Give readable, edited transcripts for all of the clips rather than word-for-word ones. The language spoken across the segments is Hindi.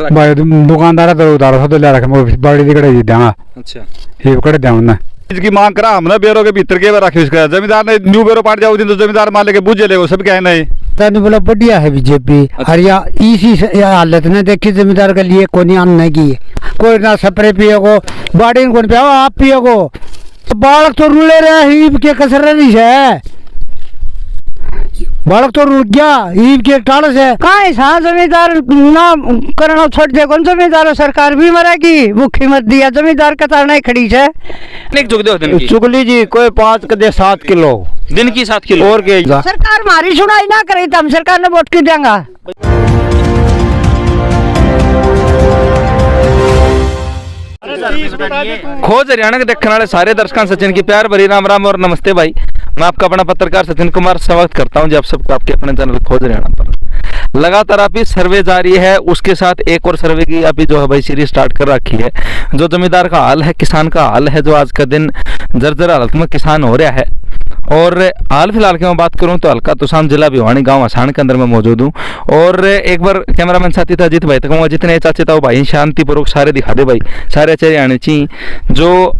रखा भाई दुकानदार तो उधार तो ले रखे बड़ी दी कड़े देंगा। अच्छा ये कड़े देंगे इसकी मांग करा हमने बेरों के भीतर के रखी उसका जमींदार ने न्यू बेरो पाट जाओ दिन तो जमींदार मान लेके बुझे ले वो सब क्या है नहीं तने बोला बढ़िया है बीजेपी। हरिया इसी हालत ने देखी जमींदार के लिए कोई अन्न की कोई ना स्प्रे पियोगो बाड़ी को पियो आप पियोगो बालक तो रुले रहे ईब के कसर रही है बालक तो रुक गया ईब के टालस है कहाँ सा जमींदार ना करना छोड़ दे कौन जमींदार सरकार भी मरेगी भूखी मत दिया जमींदार कतार नहीं खड़ी है चुगली जी कोई 5 कदे 7 किलो दिन की 7 किलो और के सरकार हमारी सुनाई ना करे तो हम सरकार ने वोट क्यों देंगे। खोज हरियाणा के देखने वाले सारे दर्शकों सचिन की प्यार भरी राम राम और नमस्ते भाई। मैं आपका अपना पत्रकार सचिन कुमार स्वागत करता हूं आप सबको आपके अपने चैनल खोज हरियाणा पर। लगातार अभी सर्वे जारी है, उसके साथ एक और सर्वे की अभी जो है भाई सीरीज स्टार्ट कर रखी है। जो जमींदार का हाल है, किसान का हाल है, जो आज का दिन जर्जर हालत में किसान हो रहा है। और हाल फिलहाल की मैं बात करूं तो हल्का तुसाम जिला भिवानी गांव आसान के अंदर मैं मौजूद हूं। और एक बार कैमरामैन साथी था अजीत भाई तक कहूँगा जितने चाचे था भाई शांतिपूर्वक सारे दिखा दे भाई, सारे चेहरे आने चाहिए जो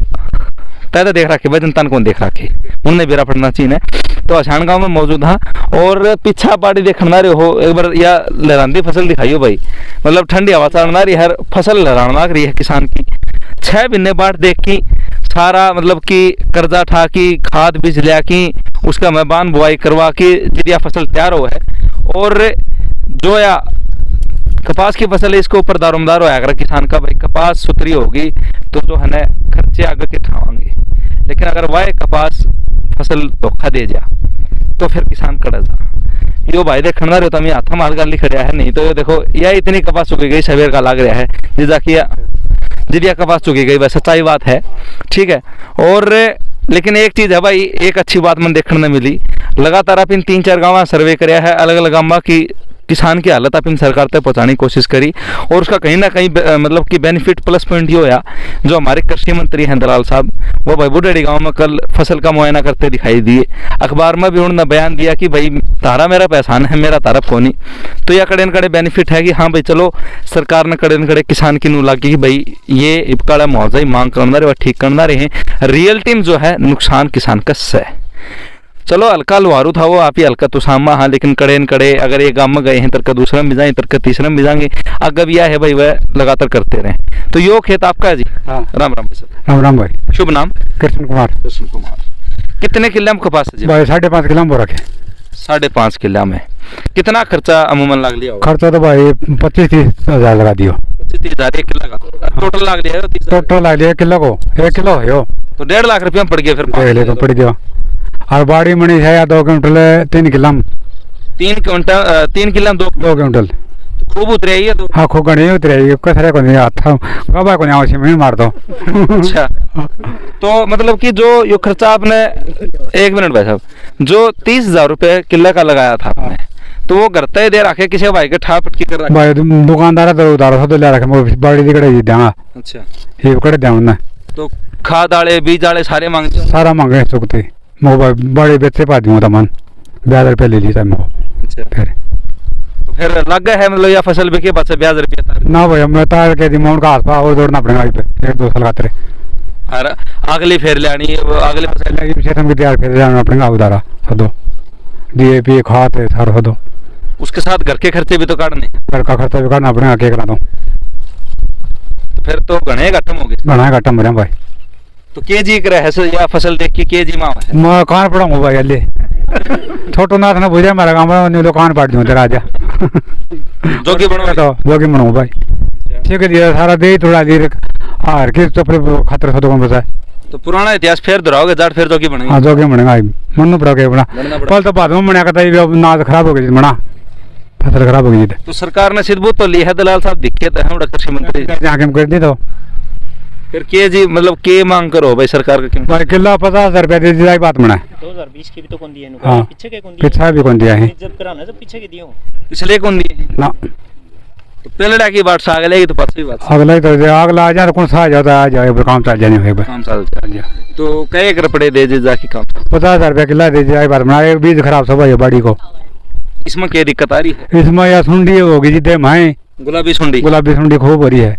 पैदा देख रखे भाई जनता कौन देख रखे उनने बेरा पड़ना चाहिए। तो आसान गांव में मौजूद हाँ और पीछा पाड़ी देखना रहे हो एक बार या लहरांदी फसल दिखाइयो भाई, मतलब ठंडी हवा चलना रही हर फसल लहराना रही है किसान की। 6 महीने बाद देख की सारा मतलब कि कर्जा ठा की खाद बीज लिया की उसका मैबान बुआई करवा के जिदिया फसल तैयार हो है। और जो या कपास की फसल है इसके ऊपर दारोमदार होया अगर किसान का भाई कपास सुतरी होगी तो जो है ना खर्चे आगे के ठावांगे, लेकिन अगर वह कपास फसल धोखा दे जा तो फिर किसान कड़ा जा यो भाई देखना रहे तो हमें हाथा माल गाली खड़ा है। नहीं तो ये देखो यह इतनी कपास चुकी गई सवेर का लग रहा है जिजा की जिदिया कपास चुकी गई, वह सच्चाई बात है ठीक है। और लेकिन एक चीज है भाई, एक अच्छी बात मन देखने में मिली, लगातार आप इन 3-4 गाँव सर्वे कराया है अलग अलग गाँव की किसान की हालत आप इन सरकार तक पहुंचाने की कोशिश करी। और उसका कहीं ना कहीं मतलब कि बेनिफिट प्लस पॉइंट ये होया जो हमारे कृषि मंत्री हैं दलाल साहब वो भाई बुढ़ेड़ी गांव में कल फसल का मुआयना करते दिखाई दिए। अखबार में भी उन्होंने बयान दिया कि भाई तारा मेरा पहचान है मेरा तारा कोनी। तो यह कड़े न कड़े बेनिफिट है कि हाँ भाई चलो सरकार ने कड़े न कड़े किसान की नू लागी कि भाई ये इबकाड़ा मुआवजा मांग करना रहे व ठीक करना रहे रियल टीम जो है नुकसान किसान का है। चलो हल्का लुहारू था वो आप ही हल्का तुसामा हाँ, लेकिन कड़े न कड़े अगर एक गांव में गए हैं तरका दूसरा में भी जाए तरका तीसरा में भी जाएंगे अगर भी है भाई वह लगातार करते रहे। तो यो खेत आपका है जी? हाँ। राम राम भाई। राम राम भाई। शुभ नाम? कृष्ण कुमार। कृष्ण कुमार। कितने किले में कपास है जी? भाई 5.5 किलो में रखे। 5.5 किला में कितना खर्चा अमूमन लग लिया? खर्चा तो भाई 25-30 हजार लगा दियो। 25-30 हजार एक किला का टोटल लग लिया? टोटल लग लिया किलो को 1 किलो हो तो 1.5 लाख रुपया पड़ गया फिर पड़ गया। और बाड़ी मणि है या 2 क्विंटल 3 किला में 3 किला में 2 क्विंटल खूब उतरे है तो? हाँ खूब गणी उतरे कसरे को नहीं आता बाबा को नहीं आवश्यक मैं मार दो। अच्छा तो मतलब कि जो यो खर्चा आपने 1 मिनट भाई साहब जो 30,000 रुपये किले का लगाया था आपने तो वो घर तय दे रखे किसी भाई के ठा पटकी कर रखे भाई दुकानदार तो उधार तो ले रखे बाड़ी दी कड़े देंगा। अच्छा ये कड़े देंगे तो खाद आले बीज आले सारे मांगे सारा मांगे चुकते बड़े बेचे पा दूँ तमन 1000 रुपये ले ली था अच्छा फिर लग गए है मतलब या फसल बिके बचे 1000 रुपये ना भाई मैं तार के दिमाग का हाथ पा और दौड़ना पड़ेगा 1-2 साल खाते अरे अगली फेर लेनी अगले फसल लगी हम तैयार फिर जाना पड़ेगा उधारा सदो DAP खाद है सारा सदो उसके साथ घर के खर्चे भी तो काटने घर का खर्चा भी काटना पड़ेगा क्या करा दो फिर तो घने घटम हो गए घना घटम हो भाई। तो केजी कर है या फसल देख के केजी मां है मैं कहां पढ़ाऊंगा भाई अल्ले छोटो नाथ ने बुझे मारा गांव में नीलो कान पाट दूं तेरा आजा जोगी बनवा तो जोगी बनूं भाई ठीक है दिया सारा दे थोड़ा देर हार के तो फिर खतरा तो कौन बचा तो पुराना इतिहास फेर दोहराओगे जाट फिर जोगी बनेंगे? हां जोगी बनेगा मन्नू पड़ा के बना पल तो बाद में बना का तो नाद खराब हो गई बना फसल खराब हो गई तो सरकार ने सिद्धबूत तो ली है दलाल साहब दिखे तो है कृषि मंत्री जाके कर दी तो फिर के जी मतलब के मांग करो भाई सरकार का क्यों भाई किला 50,000 रुपया दे दी बात बना 2020 की भी तो कौन दी है हाँ पीछे के कौन पीछे भी कौन दिया है जब कराना जब पीछे के दियो पिछले कौन दिए ना तो पहले की बात साग लेगी तो पछली बात अगला तो अगला आ जाए कौन सा आ जाता आ जाए काम चल जाने है काम चल जाए तो कई रुपये दे दे जाके काम 50,000 रुपया किला दे जाए बात बना बीज खराब सब है बाड़ी को इसमें क्या दिक्कत आ रही है? इसमें या सुंडी होगी जितने माए गुलाबी सुंडी गुलाबी सुंडी खूब हो रही है।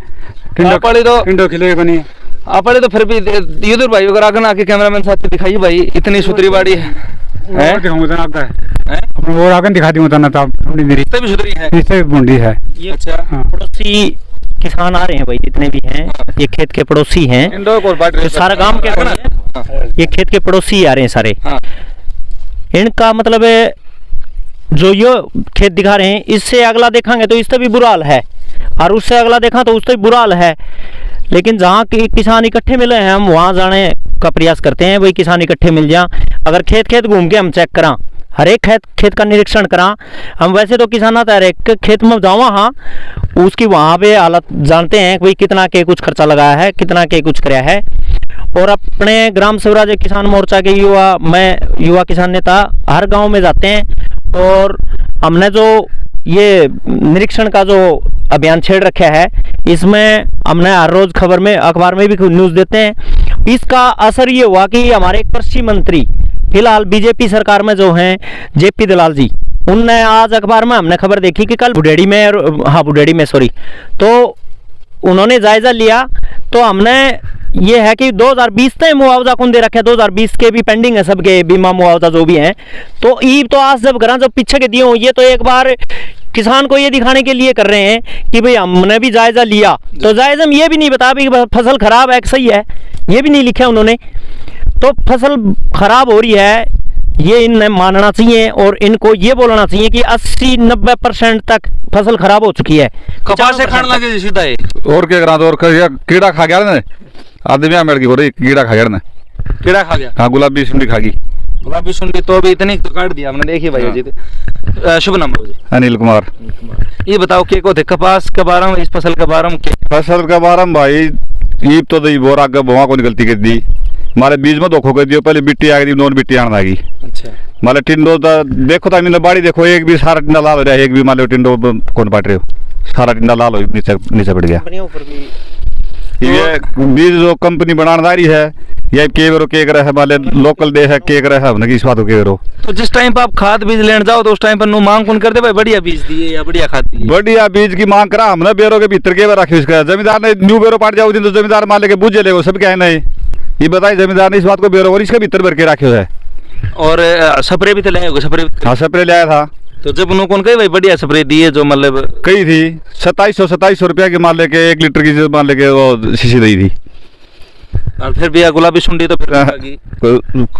आपड़ी तो टिंडो खिले बनी आपड़े तो फिर भी युद्धर भाई अगर आगे आके कैमरामैन साथ दिखाइए भाई, इतनी सुथरी बाड़ी है दिखाऊंगा तो अपने वो आगे दिखा दूंगा ना तो मेरी भी सुथरी है, इससे भी बूंदी है। ये अच्छा पड़ोसी किसान आ रहे हैं भाई, जितने भी हैं ये खेत के पड़ोसी हैं, ये सारा गांव के ये खेत के पड़ोसी आ रहे हैं सारे। हाँ। इनका मतलब है जो ये खेत दिखा रहे हैं, इससे अगला देखेंगे तो इससे भी बुरा हाल है, और उससे अगला देखा तो उससे भी बुरा हाल है। लेकिन जहाँ के किसान इकट्ठे मिले हैं हम वहाँ जाने का प्रयास करते हैं, वही किसान इकट्ठे मिल जाए। अगर खेत खेत घूम के हम चेक करा, हर एक खेत का निरीक्षण करा हम। वैसे तो किसान आता है एक खेत में जावा, हाँ उसकी वहाँ पे हालत जानते हैं कि भाई कितना के कुछ खर्चा लगाया है, कितना के कुछ कराया है। और अपने ग्राम स्वराज किसान मोर्चा के मैं युवा किसान नेता हर गांव में जाते हैं, और हमने जो ये निरीक्षण का जो अभियान छेड़ रखा है, इसमें हमने हर रोज खबर में अखबार में भी न्यूज़ देते हैं। इसका असर ये हुआ कि हमारे कृषि मंत्री फिलहाल बीजेपी सरकार में जो हैं जेपी दलाल जी, उनने आज अखबार में हमने खबर देखी कि कल बुढ़ेड़ी में सॉरी, तो उन्होंने जायजा लिया। तो हमने ये है कि 2020 तक मुआवजा कौन दे रखा है, 2020 के भी पेंडिंग है सबके बीमा मुआवजा जो भी हैं। तो ई तो आज जब घर जब पीछे के दिए हों, ये तो एक बार किसान को ये दिखाने के लिए कर रहे हैं कि भाई हमने भी जायजा लिया। तो जायजा में ये भी नहीं बता भी फसल खराब है सही है, ये भी नहीं लिखा उन्होंने। तो फसल खराब हो रही है ये इन्हें मानना चाहिए, और इनको ये बोलना चाहिए कि 80-90% तक फसल खराब हो चुकी है। कपास से खाने लगे सीधा ही। और क्या करा, तो और कीड़ा खा गया ना आदमी मेड़ की बोल रही, कीड़ा खा गया ना, कीड़ा खा गया। हाँ गुलाबी सुंडी खा गई। गुलाबी सुंडी तो अभी इतनी तो काट दिया हमने, देखिए भाई अजीत। शुभ नाम मुझे अनिल कुमार। ये बताओ के को थे कपास के बारे में, इस फसल के बारे में फसल के बारे में भाई ईब तो दी बोरा के बोआ को गलती कर दी, मारे बीज में धोखो कर दियो, पहले मिट्टी आ गई, नॉन मिट्टी आने लगी। अच्छा माले टिंडो देखो तो मैंने बाड़ी देखो, एक भी सारा टिंडा लाल हो रहा है, एक भी मान लो टिंडो कौन बांट रहे हो, सारा टिंडा लाल हो नीचे बढ़ गया। ये बीज जो कंपनी बनाने रही है, ये केक रहा है माले लोकल दे है, केक रहा है नकी स्वाद केक रो। तो जिस टाइम पर आप खाद बीज लेने जाओ तो उस टाइम पर नु मांग कौन करते भाई, बढ़िया बीज दिए या बढ़िया खाद दिए? बढ़िया बीज की मांग करा हमने, बेरो के भीतर के रखी उसका, जमींदार ने न्यू बेरो पाट जाओ दिन तो जमींदार मान लेके बुझे ले, वो सब क्या है नहीं ये बताइए, जमींदार ने इस बात को बेरो और इसके भीतर भर के रखे है। और स्प्रे भी तो लाए, स्प्रे? हाँ स्प्रे लाया था। तो जब उन्होंने कौन कही भाई बढ़िया स्प्रे दिए जो मतलब कही थी 2700 रुपया की मान लेके 1 लीटर की मान लेके वो शीशी दी थी। और फिर भी गुलाबी सुंडी तो फिर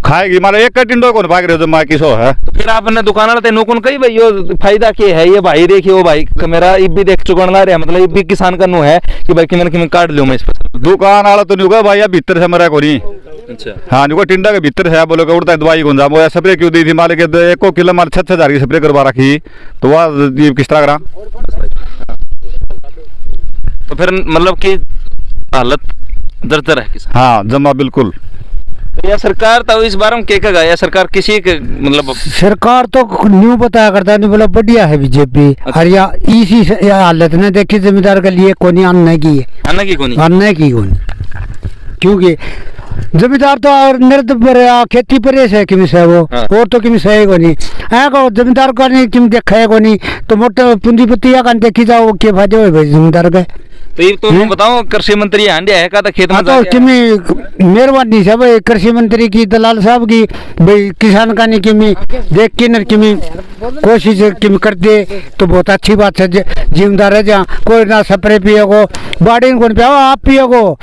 खाएगी मारे एक टिंडो कौन भाग रहे हो माँ किसो है। तो फिर आपने दुकान वाले नो कौन कही भाई यो फायदा क्या है, ये भाई देखिए वो भाई मेरा इब भी देख चुका रहा है, मतलब इब भी किसान का नो है कि भाई कि मैं काट लूँ मैं इस फसल। दुकान वाला तो नहीं भाई भीतर से मरा को नहीं। अच्छा हाँ नुको टिंडा के भीतर है, बोलो उड़ता है दवाई कौन जा स्प्रे क्यों दी थी माले के 1 किलो माल 6,000 की स्प्रे करवा रखी, तो वह किस तरह करा। तो फिर मतलब की हालत दर्दर है किसान। हाँ जमा बिल्कुल। तो यह सरकार तो इस बारे में क्या कहेगा, या सरकार किसी के मतलब सरकार तो न्यू बताया करता नहीं, बोला बढ़िया है बीजेपी। हरिया इसी हालत ने देखी जमींदार के लिए कोनी अन्य की है, अन्य की कोनी, क्योंकि जमींदार तो और निर्द पर खेती पर है किम से वो और तो किम से को नहीं है को जमींदार को नहीं किम देखा है को नहीं, तो मोटे पूंजीपति का देखी जाओ के फायदे हो भाई जमींदार के। तो ये तो बताओ कृषि मंत्री हांडिया है का तो खेत में तो किमी मेहरबानी है भाई कृषि मंत्री की, दलाल साहब की, भाई किसान का नहीं किमी देख के न किमी कोशिश किमी कर दे तो बहुत अच्छी बात है। जिम्मेदार है जहाँ कोई ना स्प्रे पियोगो बाड़ी कौन पियो, आप पियोगो,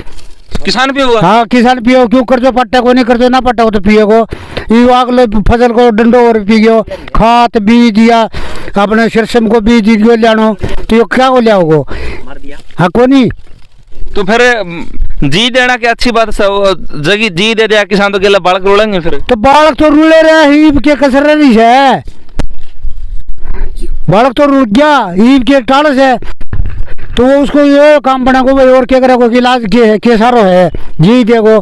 किसान भी हुआ। हाँ किसान पियो, क्यों कर दो पट्टा को नहीं कर दो ना पट्टा को तो पियोगो, ये अगले फसल को डंडो और पियो, खाद बीज या अपने सरसम को बीज लियानो तो ये क्या को लियाओगो, हाँ को नहीं। तो फिर जी देना की अच्छी बात जगी जी दे दिया किसान तो गेला बालक रोलेंगे, फिर तो बालक तो रुले रहे ईब के कसर रही है, बालक तो रुक गया ईब के टाल से, तो वो उसको ये काम बना को भाई और क्या करेगा, इलाज के सारो है जी देखो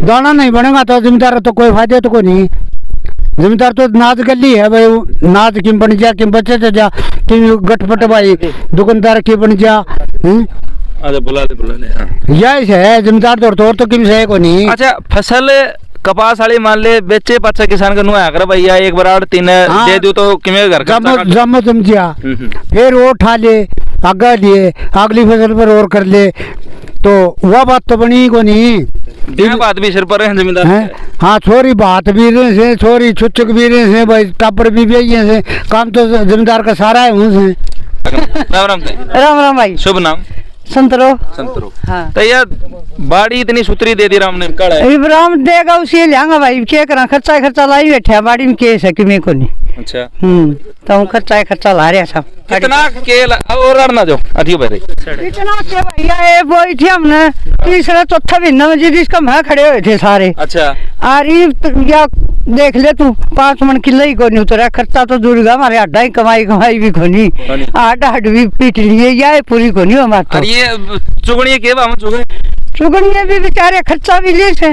दाना नहीं बनेगा तो जिम्मेदार तो कोई फायदे तो कोई नहीं। जिम्मेदार तो नाच गली है भाई, नाच किम बन जा किम बच्चे से जा किम गठपट भाई दुकानदार की बन जा। अच्छा बुला ले यही है जिम्मेदार तो किम से है को नहीं। अच्छा फसल कपास वाली मान ले बेचे पाछा किसान का नुआ कर भैया एक बार 8-3 हाँ। दे दो तो किमें घर का जम समझिया फिर वो उठा ले आगे लिए अगली फसल पर और कर ले तो वह बात तो बनी को नहीं। यह बात भी सिर पर है जमींदार हैं? हाँ छोरी बात भी रहे से छोरी छुचक भी रहे से भाई टापर भी बेइए से काम तो जमींदार का सारा है उनसे। राम राम राम राम भाई। शुभ नाम संतरो। संतरो। हाँ तो यार बाड़ी इतनी सुतरी दे दी राम ने कड़ है। इब्राहिम देगा उसे लेंगा भाई क्या करा खर्चा लाई बैठे बाड़ी में केस है कि मैं को नहीं। अच्छा तो हम खर्चा ला रहे सब कितना केल और अड़ना जो अठी भरे इतना के भैया ये वो थी हमने तीसरा चौथा महीना में जिसका मैं खड़े हुए थे सारे। अच्छा अरे या देख ले तू 5 मन किलो ही को नहीं उतरा खर्चा तो दूर का हमारे अड्डा ही कमाई भी कोनी हड भी पीट लिए या पूरी को नहीं हमारे। और ये चुगणी के हम चुगनी भी बेचारे खर्चा भी लिए से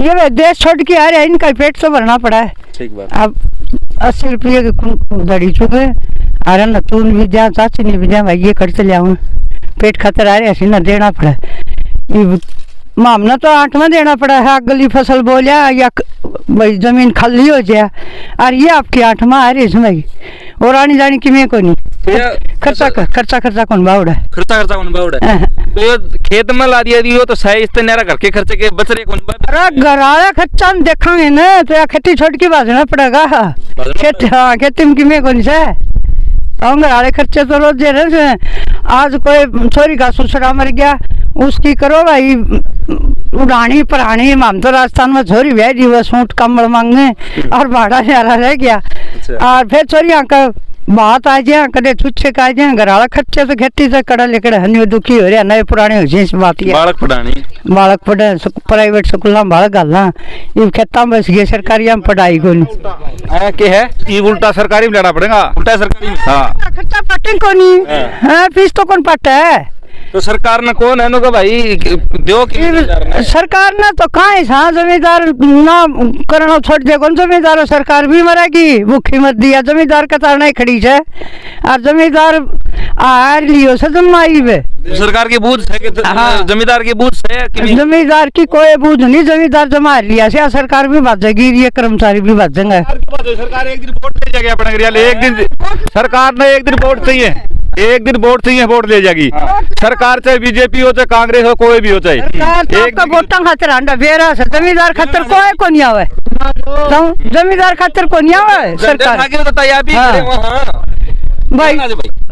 ये देश छोड़ के आ रहे हैं इनका पेट तो भरना पड़ा है। ठीक बात। अब 80 रुपये की दड़ी चुके अरे न तू भी जा चाची नहीं भी जा भाई ये खर्च ले आऊँ पेट खातर आ रहे ऐसे न देना पड़ा ये मामला तो 8वां देना पड़ा है अगली फसल बोलिया या भाई जमीन खाली हो जाए और ये आपकी 8वां आ रही है भाई और आनी जानी कि मैं को नहीं खर्चा कौन बावड़ा खर्चा कौन बावड़ा तो ये खेत में ला दिया दियो तो सही इतने नारा घर के खर्चे के बच रहे कौन अरे घराला खर्चा देखेंगे ना तो या खेती छोड़ के बाजना पड़ेगा खेती। हाँ खेती में कि मैं को नहीं से और घराले खर्चे तो रोज दे रहे आज कोई छोरी का ससुरा मर गया उसकी करो भाई उड़ानी परानी हम तो राजस्थान में छोरी ब्याह दी वो सूट कम्बल मांगने और भाड़ा न्यारा रह गया। और फिर छोरी यहाँ का बात आ जाए कदे छुच्छे का आ जाए घराला खर्चे से खेती से कड़ा लेकर हनी दुखी हो रहा नए पुराने हो जाए बात है बालक पढ़े प्राइवेट स्कूल में बालक गालना ये खेता में बस गए सरकारी में पढ़ाई को नहीं के है ये उल्टा सरकारी में लेना पड़ेगा उल्टा सरकारी हाँ खर्चा पटे को नहीं फीस तो कौन पटा है तो सरकार ने कौन है नो का भाई दो सरकार ने तो कहाँ है जमींदार ना करना छोड़ दे कौन जमींदार सरकार भी मरेगी भूखी मत दिया जमींदार का तार नहीं खड़ी है और जमींदार आर लियो से जमाई वे सरकार की बूझ है कि हाँ। जमींदार की बूझ है कि जमींदार की कोई बूझ नहीं जमींदार जमा लिया से सरकार भी भाजेगी ये कर्मचारी भी भाजेंगे सरकार एक दिन वोट ले जाएगी अपने एक दिन सरकार ने एक दिन वोट चाहिए एक दिन वोट चाहिए वोट ले जाएगी सरकार चाहे बीजेपी हो चाहे कांग्रेस हो कोई भी हो चाहे एक वोटा खातर अंडा बेरा से जमींदार खातर कोई को नहीं आवे जमींदार खातर को नहीं आवे सरकार भाई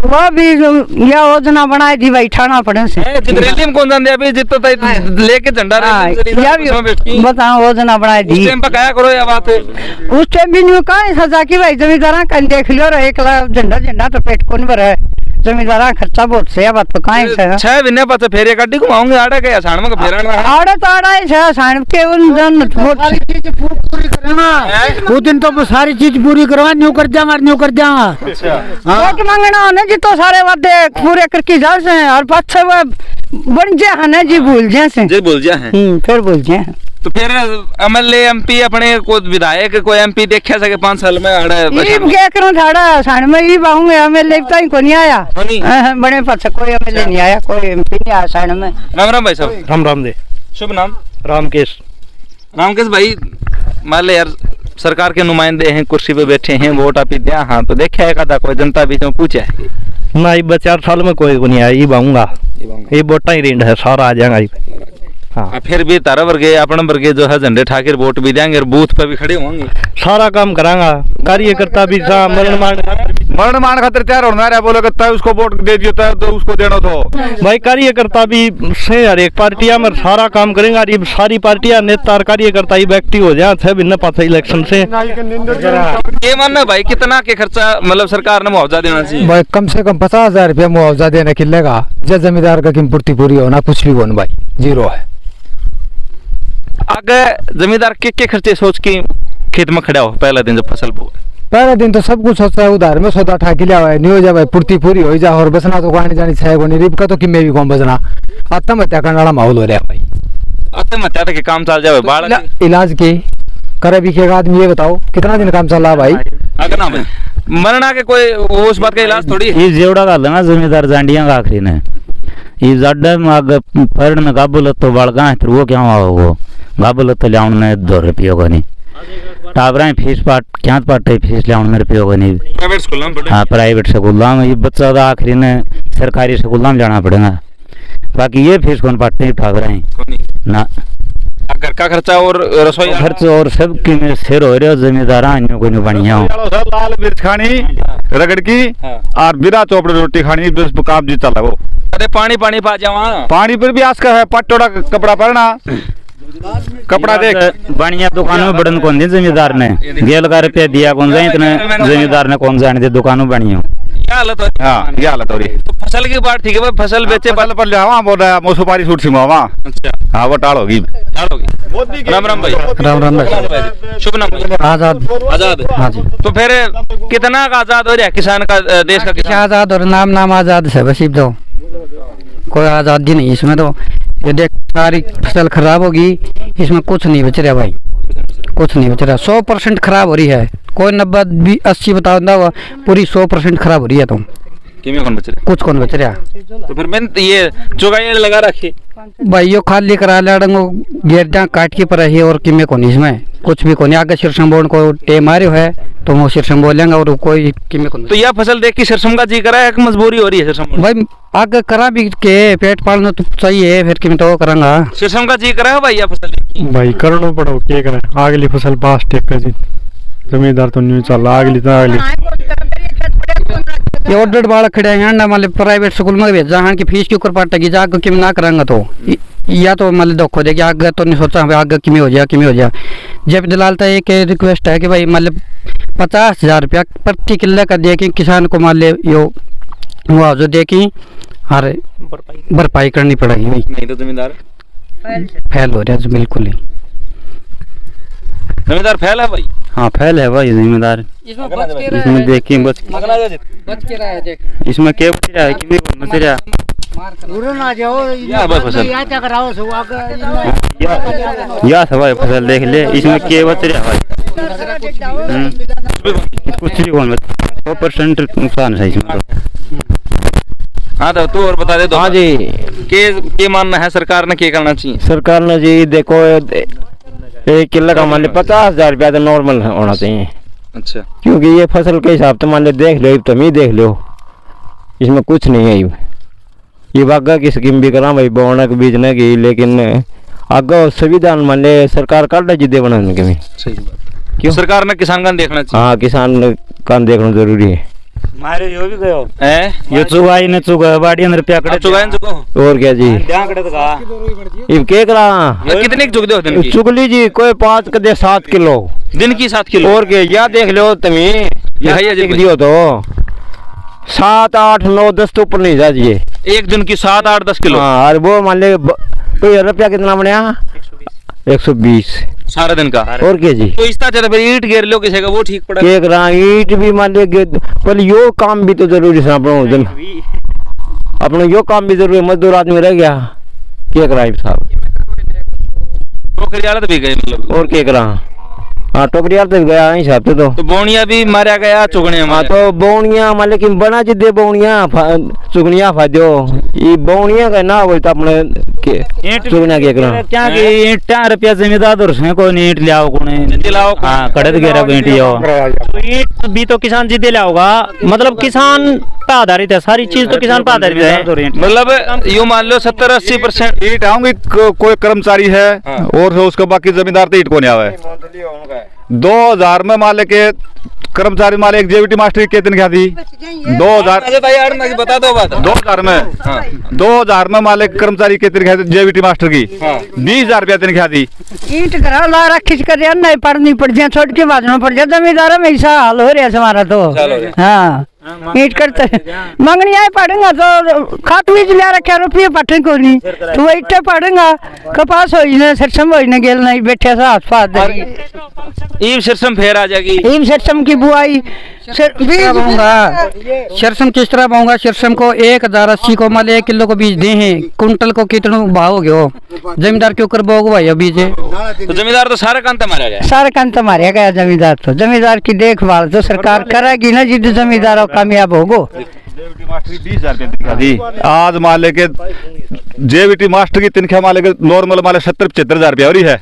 वो भी यह योजना बनाई थी भाई ठाना पड़े से कौन जान अभी जितो लेके झंडा बताओ योजना बनाई थी करो या बात उस टाइम भी नहीं कहा सजा की भाई जमींदार कहीं देख लियो एक झंडा तो पेट कौन भरा है जमींदार खर्चा बहुत से बात तो कहीं से 6 महीने बाद फेरे गाड़ी घुमाऊंगे आड़े के आसाम में फेरा आड़े तो आड़ा ही है आसाम के उन जन पूरी करना वो दिन तो सारी चीज पूरी करवा न्यू कर जाऊंगा वोट मांगना होने जी तो सारे वादे पूरे करके जा से और पाछे वो बन जाए है जी भूल जाए फिर भूल जाए तो फिर एमएलए एमपी अपने को विधायक कोई एमपी देखा सके 5 साल में आड़ा ये क्या करूं थाड़ा साण में ही बाहूंगे एमएलए तो को नहीं आया बड़े पाछे कोई एमएलए नहीं आया कोई एमपी नहीं आया साण में। राम राम भाई साहब राम राम दे। शुभ नाम रामकेश भाई मान ले यार सरकार के नुमाइंदे हैं कुर्सी पे बैठे हैं वोट आप दिया हाँ तो देखा है कदा कोई जनता बीच में पूछा है ना ये 4 साल में कोई को नहीं आया ये बाऊंगा ये वोटा ही रेंड है सारा आ जाएगा। हाँ फिर भी तारा वर्गे अपने वर्गे जो है झंडे ठाकर वोट भी देंगे और बूथ पे भी खड़े होंगे सारा काम करांगा कार्यकर्ता भी मरण मान खातिर तैयार होना है बोलो कि उसको वोट दे दियो तो उसको देना तो भाई कार्यकर्ता भी से हर एक पार्टियां में सारा काम करेंगे और ये सारी पार्टियां नेता और कार्यकर्ता ही व्यक्ति हो जाए थे भिन्न पाता इलेक्शन से ये मानना भाई कितना के खर्चा मतलब सरकार ने मुआवजा देना चाहिए भाई कम से कम 50,000 रुपया मुआवजा देने किलेगा जब जमींदार का पूर्ति पूरी होना कुछ भी होना भाई जीरो है। आगे जमींदार के खर्चे सोच के खेत में खड़ा हो पहला दिन जब फसल बो पहला दिन तो सब कुछ सोचता है उधार में सौदा ठा के लिया हुआ है नहीं हो जाए भाई पूर्ति पूरी हो जा और बसना तो कहानी जानी छाएगा नहीं रिब का तो किमे भी कौन बसना आत्महत्या करने वाला माहौल हो रहा है भाई आत्महत्या के काम चल जाए बाढ़ इलाज के करे भी के आदमी ये बताओ कितना दिन काम चल रहा भाई आगे ना भाई मरना के कोई उस बात का इलाज थोड़ी ये जेवड़ा का ना जमींदार जांडिया का आखिरी ने ये जड्डे में आगे फरन में काबुल तो बड़गा है तो वो क्या हुआ वो गाबल तो लिया ने 2 रुपये को नहीं टाबरा फीस पाट क्या पाटे फीस लिया मेरे रुपये को नहीं प्राइवेट स्कूल में पढ़े हाँ प्राइवेट स्कूल में ये बच्चा तो आखिरी ने सरकारी स्कूल में जाना पड़ेगा बाकी ये फीस कौन पाटे टाबरा ना घर का खर्चा और रसोई खर्च और सब की में सिर हो रहे जमींदार अन्य कोई नहीं बढ़िया हो लाल मिर्च खानी रगड़ की और बिना चौपड़े रोटी खानी बस काम जी चला वो। अरे पानी पानी पा जावा पानी पर भी आज का है पटोड़ा कपड़ा पहना कपड़ा देख बढ़िया दुकान में बड़न कौन दी जमींदार ने 1,000 रुपया दिया कौन जाए इतने जमींदार ने कौन जाने दे दुकान बढ़िया क्या हालत हो रही? हाँ ये हालत हो रही तो फसल की बात ठीक है भाई, फसल बेचे फसल पर लिया वहाँ बोल रहा है सुपारी सूट सिमा वहाँ अच्छा हाँ वो टाल होगी राम राम भाई। राम राम भाई। शुभ नाम भाई? आजाद। आजाद। हाँ जी। तो फिर कितना का आजाद हो रहा है किसान का, देश का क्या किसान? आजाद और नाम आजाद है बस तो कोई आजादी नहीं इसमें तो। ये देख सारी फसल खराब होगी इसमें कुछ नहीं बच रहा भाई, कुछ नहीं बच रहा। 100% खराब हो रही है, कोई 90-80 बता हुआ पूरी 100% खराब हो रही है। तो किमें कौन बच रहा कुछ कौन बच रहा है? तो फिर मैं ये चुगाई लगा रखी भाई, यो खाली करा लड़ंगो गेरजा काट के पर है और किमे को नहीं, इसमें कुछ भी को नहीं। आगे सिरसम बोर्ड को टेम आ रहा है तो वो सिरसम बोलेंगे और कोई किमे को नहीं। तो यह फसल देख के सिरसम का जी करा है कि मजबूरी हो रही है सिरसम? भाई आगे करा भी के पेट पालना तो चाहिए, फिर किमे तो करांगा। सिरसम का जी करा है भाई यह फसल देख के? भाई करना पड़ो क्या करें, अगली फसल पास टेक कर जी जमींदार तो नहीं चल अगली तो अगली ये ऑर्डर बाल खड़े हैं ना, मतलब प्राइवेट स्कूल में भेजा हाँ की फीस के ऊपर पाटेगी जाग किम ना करांगा तो या तो मतलब धोखो देगी। आगे तो नहीं सोचा भाई आगे किमें हो जाए किमें हो जाए। जब दलाल था एक रिक्वेस्ट है कि भाई मतलब 50,000 रुपया प्रति किल्ला का दे कि किसान को मान ले यो मुआवजा दे कि हर भरपाई करनी पड़ेगी भाई, नहीं तो जमींदार फैल हो रहा है बिल्कुल ही। जमींदार फैल है भाई? हाँ फैल है भाई जिम्मेदार इसमें देखिए बच के रहा है देख इसमें क्या बच रहा है कि बच रहा या भाई फसल या सब भाई फसल देख ले इसमें क्या बच रहा है भाई कुछ भी कौन 100% नुकसान है इसमें तो। हाँ तो तू और बता दे। हाँ जी के मानना है सरकार ने क्या करना चाहिए? सरकार ने जी देखो 1 किलो का मान लो 50,000 रुपया तो नॉर्मल होना चाहिए। अच्छा क्योंकि ये फसल के हिसाब से मान लो देख लो तुम ही देख लो इसमें कुछ नहीं है। ये बागा की स्कीम भी करा भाई बोने के बीजने की, लेकिन आगे सुविधा मान ले सरकार कर जिदे बनाने के में सही बात। क्यों सरकार ने किसान का देखना चाहिए? हाँ किसान का देखना जरूरी है। मारे यो भी गयो हैं ये चुगाई ने चुगा बाड़ी अंदर रुपया कड़े चुगाएं चुको और क्या जी ये के करा कितने की चुग दे दिन की? चुगली जी कोई 5 कदे 7 किलो दिन की 7 किलो और क्या या देख लो तुम्हें है जी देख लियो तो 7, 8, 9, 10 तो ऊपर नहीं जा जी एक दिन की 7, 8, 10 किलो। हाँ और वो मान ले कोई रुपया कितना बनया 120 सारा दिन का। और क्या जी तो इस तरह फिर ईट घेर लो किसी का वो ठीक पड़ा? एक ईट भी मान ले पर यो काम भी तो जरूरी है अपना यो काम भी जरूरी। मजदूर आदमी रह गया क्या करा साहब टोकरी वाला तो भी गए मतलब और क्या करा। हाँ टोकरी वाला तो गया हिसाब से तो बोनिया भी मारा गया चुगने। हाँ तो बोनिया मान लेकिन बना जिदे बोनिया चुगनिया फादो ये बोनिया का ना वो तो अपने चुगना क्या करा क्या कि ईंट रुपया जिम्मेदार और से कोई ईंट ले आओ कोने लाओ। हाँ कड़े घेरा ईंट आओ तो ईंट भी तो किसान जिदे लाओगा, मतलब किसान पे आधारित है सारी चीज, तो किसान पे आधारित है। मतलब यूँ मान लो 70-80% ईट आऊंगी कोई कर्मचारी है और उसका बाकी जमींदार तो ईट को नहीं आवे। 2000 में मान ले के कर्मचारी मान एक जेवीटी मास्टर की कितनी क्या थी 2000 बता दो बात 2000 में 2000 में मान ले कर्मचारी कितनी क्या जेवीटी मास्टर की 20,000 रुपया कितनी क्या थी। ईंट करा ला खिंच कर यार नहीं पढ़नी पड़ जाए छोड़ के बाजना पड़ जाए जमींदार में ऐसा हाल हो रहा है हमारा तो। हाँ ईंट करते मंगनी आए पढ़ेगा तो खाट बीज लिया रखे रुपये पटे को नहीं तो वो इट्टे पढ़ेगा कपास हो सरसम हो गेल नहीं बैठे से हाथ पाथ ईम सिरसम फेर आ जाएगी। ईम सरसम की बुआई शरसम किस तरह पाऊंगा? शरसम को 1,080 को मान 1 किलो को बीज दे हैं, कुंटल को कितना भाव हो गया जमींदार के ऊपर बोग भाई बीज है। तो जमींदार तो सारा कांता मारा गया, सारा कांत मारे गया जमींदार तो। जमींदार की देखभाल तो सरकार करेगी ना जिद जमींदार कामयाब होगो जेबीटी मास्टर की 20,000 रुपये तनख्वाह थी, आज मान ले के जेबीटी मास्टर की तनख्वाह मान ले के नॉर्मल मान ले 70-75 हजार रुपया हो रही है।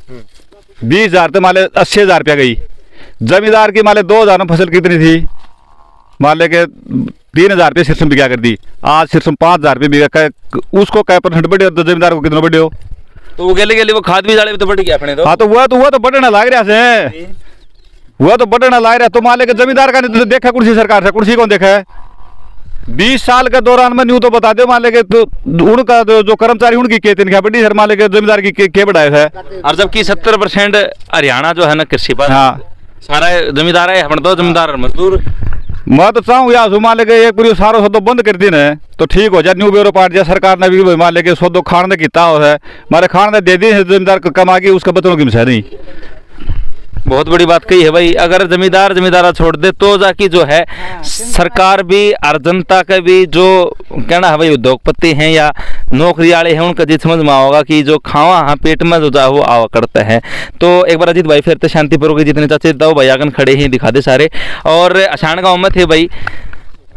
20,000 तो मान ले 80,000 रुपया गई। जमींदार की मान ले 2,000 में फसल कितनी थी, मान ले के 3,000 रुपये सिरसम बिका कर दी, आज सिरसम 5,000 रुपये बिका, उसको क्या % बढ़े तो जमींदार को कितना बढ़े हो? तो वो गेले वो खाद भी जाले भी तो बढ़ गया अपने तो। हाँ तो वह तो बढ़ना लाग रहा से, वह तो बढ़ना लाग रहा। तो मान ले के जमींदार का नहीं तो देखा कुर्सी सरकार से, कुर्सी कौन देखा है? 20 साल के दौरान में न्यू तो बता दो मान ले के तो उनका जो कर्मचारी उनकी के तनख्वाह बढ़ी सर, मान ले के जमींदार की के बढ़ाए है। और जबकि 70% हरियाणा जो है ना कृषि पर, हाँ सारा जमींदार है, हम तो जमींदार और मजदूर। मैं तो चाहूँ या मान ले के एक पूरी सारो सौदो बंद कर दी ना तो ठीक हो जाए। न्यू ब्यूरो पार्ट या सरकार ने भी मान ले के सौदो खान ने किया है, मारे खान ने दे दी है, जमींदार कमा के उसका बचनों की मिसाल नहीं। बहुत बड़ी बात कही है भाई। अगर जमींदारा छोड़ दे तो जाके जो है सरकार भी और जनता का भी जो कहना है भाई, उद्योगपति हैं या नौकरी वाले हैं, उनका जिस समझ में होगा कि जो खावा हाँ पेट में जो वो आवा करता है। तो एक बार अजीत भाई फिर तो शांतिपूर्वक जितने चाचे दाओ भाई आगन खड़े हैं दिखा दे सारे। और अछाण गाँव में थे भाई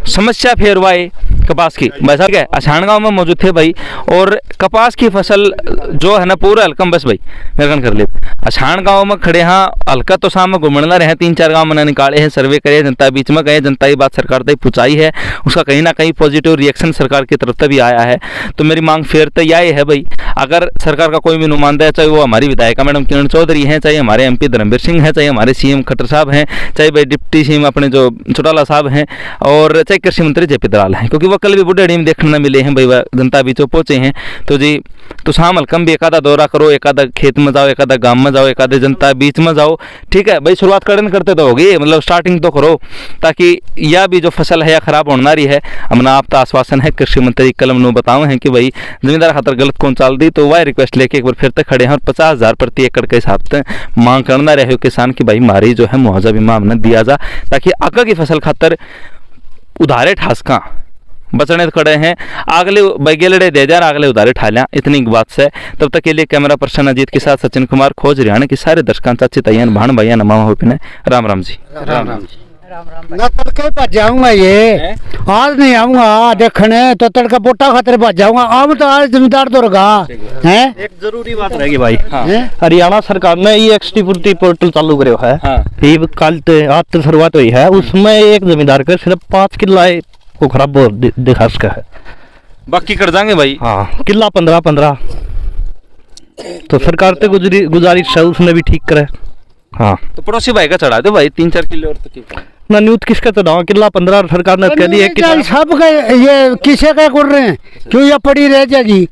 समस्या फिर हुआ है कपास की, भाई साहब क्या अछाण गाँव में मौजूद थे भाई, और कपास की फसल जो है ना पूरा हल्कम बस भाई मेरे कर ले अछाण गाँव में खड़े। हाँ हल्का तो शाम में घूमना रहे, 3-4 गाँव मैंने निकाले हैं, सर्वे करे, जनता बीच में गए, जनता की बात सरकार तक पहुँचाई है, उसका कहीं ना कहीं पॉजिटिव रिएक्शन सरकार की तरफ से भी आया है। तो मेरी मांग फिर तो यही है भाई, अगर सरकार का कोई भी नुमाइंदा है, चाहे वो हमारी विधायिका मैडम किरण चौधरी हैं, चाहे हमारे MP धर्मवीर सिंह हैं, चाहे हमारे CM खट्टर साहब हैं, चाहे भाई डिप्टी CM अपने जो चौटाला साहब हैं, और चाहे कृषि मंत्री JP दलाल हैं, क्योंकि वो कल भी बुढ़ाड़ी में देखने न मिले हैं भाई, जनता बीचों पहुंचे हैं। तो जी तो शाम हल्कम भी एकादा दौरा करो, एकादा खेत में जाओ, एकादा गांव में जाओ, एकादे जनता बीच में जाओ, ठीक है भाई। शुरुआत करते तो होगी, मतलब स्टार्टिंग तो करो, ताकि यह भी जो फसल है या खराब होना रही है। हमने आप तो आश्वासन है कृषि मंत्री कलम नो बताओ हैं कि भाई जमींदार खातर गलत कौन चाल दी, तो वह रिक्वेस्ट लेके एक बार फिर तक खड़े हैं और 50,000 प्रति एकड़ के हिसाब से मांग करना रहे किसान की भाई हमारी जो है मुआवजा बीमा हमने दिया जा, ताकि आगे की फसल खातर उधारे ठासका बचने खड़े हैं, अगले बैगेलड़े दे जा अगले उधारे ठा लिया, इतनी बात से। तब तक के लिए कैमरा पर्सन अजीत के साथ सचिन कुमार खोज हरियाणा के सारे दर्शकों चाची तैयान भाण भैया नमा हो पिने राम राम जी। राम जी। मैं तड़के भज जाऊंगा, ये आज नहीं आऊंगा देखने, तो तड़का बोटा खातर भज जाऊंगा। आम तो आज जमींदार तो रगा है। एक जरूरी बात रहेगी भाई, हाँ। हरियाणा सरकार ने ये एक्सटीपूर्ति पोर्टल चालू करो है, हाँ। ये कल आज तो शुरुआत हुई है, उसमें एक जमींदार का सिर्फ 5 किला को खराब दिखा सका है, बाकी कर जाएंगे भाई। हाँ किला 15-15, तो सरकार से गुजारिश है उसने भी ठीक करे। हाँ तो पड़ोसी भाई का चढ़ा दो भाई 3-4 किलो और तो ना न्यूज किसका चढ़ाओ, किला 15 सरकार ने कह दिया कि सब का ये किसे का कर रहे हैं, क्यों ये पड़ी रह जाएगी,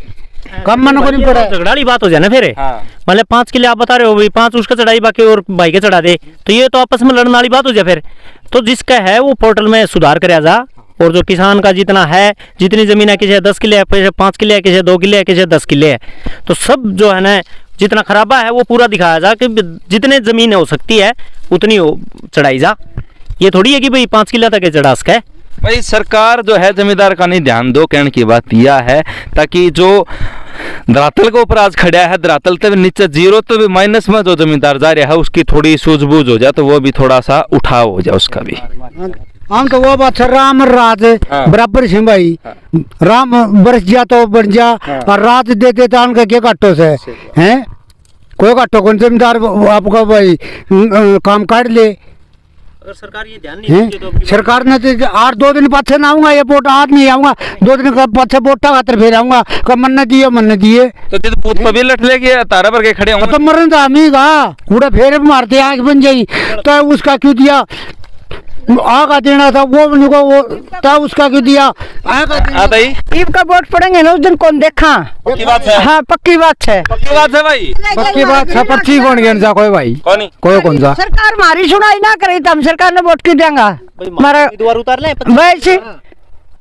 कम मन को नहीं पड़ा। झगड़ाली बात हो जाए ना फिर, हाँ। मतलब 5 किले आप बता रहे हो भाई, 5 उसका चढ़ाई बाकी और भाई के चढ़ा दे, तो ये तो आपस में लड़ने वाली बात हो जाए फिर। तो जिसका है वो पोर्टल में सुधार करे जा, और जो किसान का जितना है, जितनी जमीन है, किसी 10 किले है, किसी 5 किले है, किसी 2 किले है, किसी 10 किले है, तो सब जो है ना जितना खराबा है वो पूरा दिखाया जा कि जितने जमीन हो सकती है उतनी हो चढ़ाई जा। ये थोड़ी है कि भाई 5 किला तक चढ़ा सके भाई। सरकार जो है जमींदार का नहीं ध्यान दो कहने की बात यह है, ताकि जो धरातल के ऊपर आज खड़ा है, धरातल तक नीचे जीरो तो भी माइनस में जो जमींदार जा रहा है उसकी थोड़ी सूझबूझ हो जाए, तो वो भी थोड़ा सा उठाव हो जाए उसका भी। हम तो वो बात है, राम और रात बराबर से भाई, राम बरस जा तो बन जा, और रात देते तो उनका क्या काटो से हैं, कोई काटो कौन जमींदार आपका भाई काम काट ले। अगर सरकार ये ध्यान नहीं देती तो सरकार ने तो 8-2 दिन पाछे ना आऊंगा, ये वोट आज नहीं आऊंगा, 2 दिन का पाछे वोटा खातर फिर आऊंगा, कब मन दिए तो जिद पूत पर भी लट लेके तारा पर के खड़े होंगे, तो मरन तो हम ही गा कूड़ा फेर मारते आंख बन जाई, तो उसका क्यों दिया, आगा देना था वो था, उसका क्यों दिया आगा भाई। ईब का वोट पड़ेंगे ना उस दिन कौन देखा। पक्की बात है, हाँ पक्की बात है, पक्की बात है भाई, पक्की बात है। पर्ची कौन गिन जा कोई भाई, कौन सा सरकार हमारी सुनाई ना करे तो हम सरकार ने वोट क्यों देंगे। हमारा उम्मीदवार उतार ले वैसे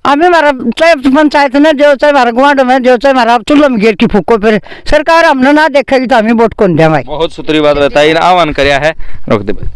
हमें हमारा चाहे पंचायत में जो, चाहे हमारा गुआंढ में जो, चाहे हमारा चूल्हा में गिर की फूको, फिर सरकार हमने ना देखेगी तो हमें वोट कौन देंगे। बहुत सुथरी बात बताई, आह्वान कराया है, रोक दे भाई।